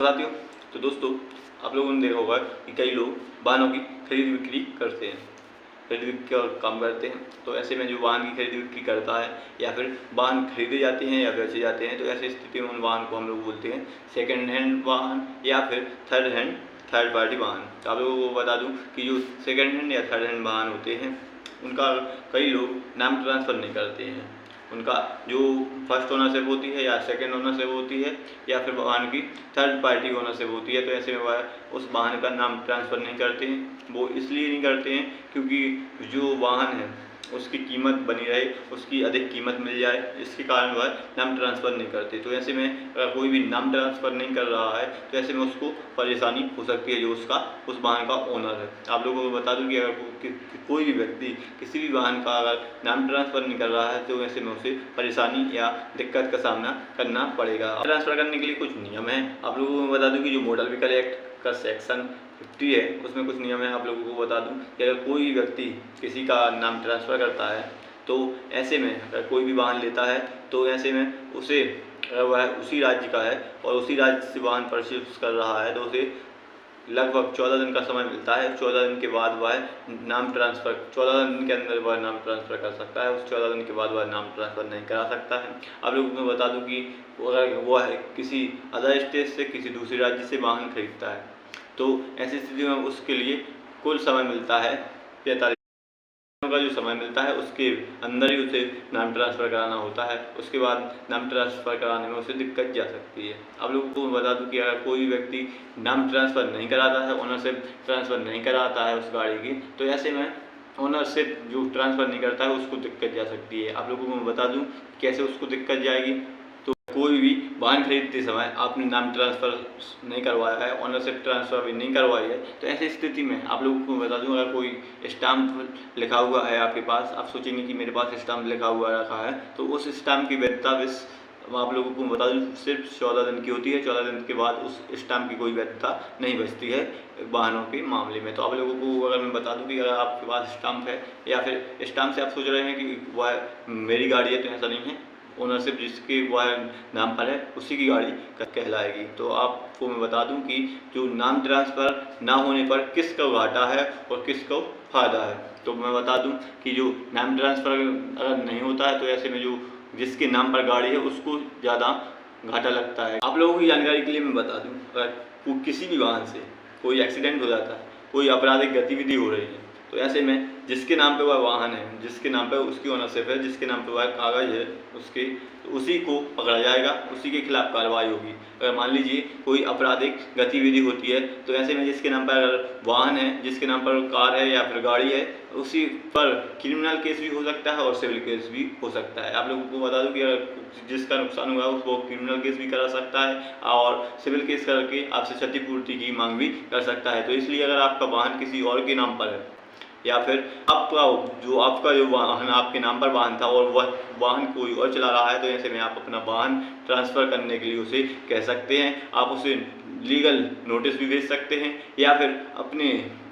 साथियों, तो दोस्तों आप लोगों ने देखा होगा कि कई लोग वाहनों की खरीद बिक्री करते हैं, खरीद बिक्री का काम करते हैं। तो ऐसे में जो वाहन की खरीद बिक्री करता है या फिर वाहन खरीदे जाते हैं या बेचे जाते हैं, तो ऐसी स्थिति में उन वाहन को हम लोग बोलते हैं सेकेंड हैंड वाहन या फिर थर्ड पार्टी वाहन। तो आप लोगों को बता दूं कि जो सेकेंड हैंड या थर्ड हैंड वाहन होते हैं उनका कई लोग नाम ट्रांसफ़र नहीं करते हैं। उनका जो फर्स्ट ओनरशिप होती है या सेकंड ओनरशिप होती है या फिर वाहन की थर्ड पार्टी ओनरशिप होती है, तो ऐसे में वह उस वाहन का नाम ट्रांसफ़र नहीं करते हैं। वो इसलिए नहीं करते हैं क्योंकि जो वाहन है उसकी कीमत बनी रहे, उसकी अधिक कीमत मिल जाए, इसके कारण वह नाम ट्रांसफ़र नहीं करते। तो ऐसे में अगर कोई भी नाम ट्रांसफ़र नहीं कर रहा है तो ऐसे में उसको परेशानी हो सकती है जो उस वाहन का ओनर है। आप लोगों को बता दूं कि अगर कोई भी व्यक्ति किसी भी वाहन का अगर नाम ट्रांसफ़र नहीं कर रहा है तो ऐसे में उसे परेशानी या दिक्कत का सामना करना पड़ेगा। ट्रांसफ़र करने के लिए कुछ नियम है। आप लोगों को बता दूं कि जो मोटर व्हीकल एक्ट का सेक्शन 50 है उसमें कुछ नियम है। आप लोगों को बता दूं कि अगर कोई व्यक्ति किसी का नाम ट्रांसफ़र करता है तो ऐसे में अगर कोई भी वाहन लेता है तो ऐसे में उसे अगर वह उसी राज्य का है और उसी राज्य से वाहन परचेज कर रहा है तो उसे लगभग 14 दिन का समय मिलता है। 14 दिन के बाद वह नाम ट्रांसफ़र 14 दिन के अंदर वह नाम ट्रांसफ़र कर सकता है। उस 14 दिन के बाद वह नाम ट्रांसफ़र नहीं करा सकता है। आप लोगों को बता दूं कि अगर वह किसी अदर स्टेट से किसी दूसरे राज्य से वाहन खरीदता है तो ऐसी स्थिति में उसके लिए कुल समय मिलता है 45 का जो समय मिलता है उसके अंदर ही उसे नाम ट्रांसफ़र कराना होता है। उसके बाद नाम ट्रांसफ़र कराने में उसे दिक्कत जा सकती है। आप लोगों को बता दूं कि अगर कोई व्यक्ति नाम ट्रांसफ़र नहीं कराता है, ओनरशिप ट्रांसफ़र नहीं कराता है उस गाड़ी की, तो ऐसे में ओनरशिप जो ट्रांसफ़र नहीं करता है उसको दिक्कत जा सकती है। आप लोगों को मैं बता दूँ कैसे उसको दिक्कत जाएगी। कोई भी वाहन खरीदते समय आपने नाम ट्रांसफ़र नहीं करवाया है, ओनरशिप ट्रांसफ़र भी नहीं करवाई है, तो ऐसी स्थिति में आप लोगों को बता दूं अगर कोई स्टाम्प लिखा हुआ है आपके पास, आप सोचेंगे कि मेरे पास स्टाम्प लिखा हुआ रखा है, तो उस स्टाम्प की वैधता आप लोगों को बता दूं सिर्फ 14 दिन की होती है। 14 दिन के बाद उस स्टाम्प की कोई वैधता नहीं बचती है वाहनों के मामले में। तो आप लोगों को अगर मैं बता दूं कि अगर आपके पास स्टाम्प है या फिर स्टाम्प से आप सोच रहे हैं कि वह मेरी गाड़ी है, तो ऐसा नहीं है। ओनरशिप जिसके वह नाम पर है उसी की गाड़ी कहलाएगी। तो आपको मैं बता दूं कि जो नाम ट्रांसफ़र ना होने पर किसको घाटा है और किसको फ़ायदा है। तो मैं बता दूं कि जो नाम ट्रांसफ़र अगर नहीं होता है तो ऐसे में जो जिसके नाम पर गाड़ी है उसको ज़्यादा घाटा लगता है। आप लोगों की जानकारी के लिए मैं बता दूं अगर किसी भी वाहन से कोई एक्सीडेंट हो जाता है, कोई आपराधिक गतिविधि हो रही है, तो ऐसे में जिसके नाम पे वह वाहन है, जिसके नाम पे उसकी ओनरशिप है, जिसके नाम पे वह कागज़ है उसके, तो उसी को पकड़ा जाएगा, उसी के खिलाफ कार्रवाई होगी। अगर मान लीजिए कोई आपराधिक गतिविधि होती है तो ऐसे में जिसके नाम पर अगर वाहन है, जिसके नाम पर कार है या फिर गाड़ी है, उसी पर क्रिमिनल केस भी हो सकता है और सिविल केस भी हो सकता है। आप लोगों को बता दूं कि अगर जिसका नुकसान हुआ है उसको क्रिमिनल केस भी करा सकता है और सिविल केस करके आपसे क्षतिपूर्ति की मांग भी कर सकता है। तो इसलिए अगर आपका वाहन किसी और के नाम पर है या फिर आपका जो वाहन आपके नाम पर वाहन था और वह वाहन कोई और चला रहा है, तो ऐसे में आप अपना वाहन ट्रांसफ़र करने के लिए उसे कह सकते हैं। आप उसे लीगल नोटिस भी भेज सकते हैं या फिर अपने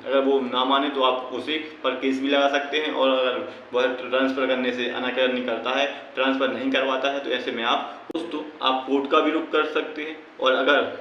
अगर वो ना माने तो आप उसे पर केस भी लगा सकते हैं। और अगर वह ट्रांसफ़र करने से अनाकानी करता है, ट्रांसफ़र नहीं करवाता है, तो ऐसे में आप कोर्ट का भी रुख कर सकते हैं। और अगर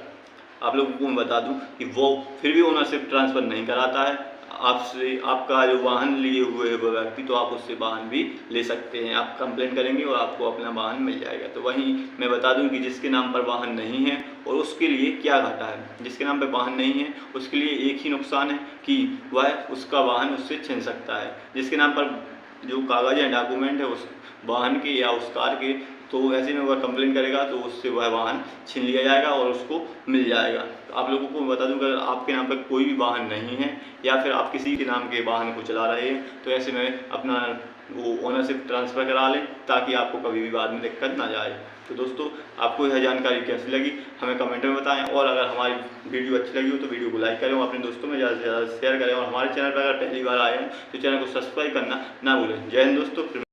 आप लोगों को मैं बता दूं कि वो फिर भी ओनरशिप ट्रांसफ़र नहीं कराता है आपसे, आपका जो वाहन लिए हुए है वो व्यक्ति, तो आप उससे वाहन भी ले सकते हैं। आप कंप्लेंट करेंगे और आपको अपना वाहन मिल जाएगा। तो वहीं मैं बता दूं कि जिसके नाम पर वाहन नहीं है और उसके लिए क्या घाटा है। जिसके नाम पर वाहन नहीं है उसके लिए एक ही नुकसान है कि वह उसका वाहन उससे छीन सकता है। जिसके नाम पर जो कागज़ या डॉक्यूमेंट है उस वाहन के या उस कार के, तो ऐसे में वह कंप्लेंट करेगा तो उससे वह वाहन छीन लिया जाएगा और उसको मिल जाएगा। तो आप लोगों को बता दूं कि अगर आपके नाम पर कोई भी वाहन नहीं है या फिर आप किसी के नाम के वाहन को चला रहे हैं तो ऐसे में अपना वो ओनरशिप ट्रांसफ़र करा लें ताकि आपको कभी भी बाद में दिक्कत ना जाए। तो दोस्तों आपको यह जानकारी कैसी लगी हमें कमेंट में बताएं। और अगर हमारी वीडियो अच्छी लगी हो तो वीडियो को लाइक करें और अपने दोस्तों में ज़्यादा से ज़्यादा शेयर करें। और हमारे चैनल पर अगर पहली बार आए हैं तो चैनल को सब्सक्राइब करना ना भूलें। जय हिंद दोस्तों।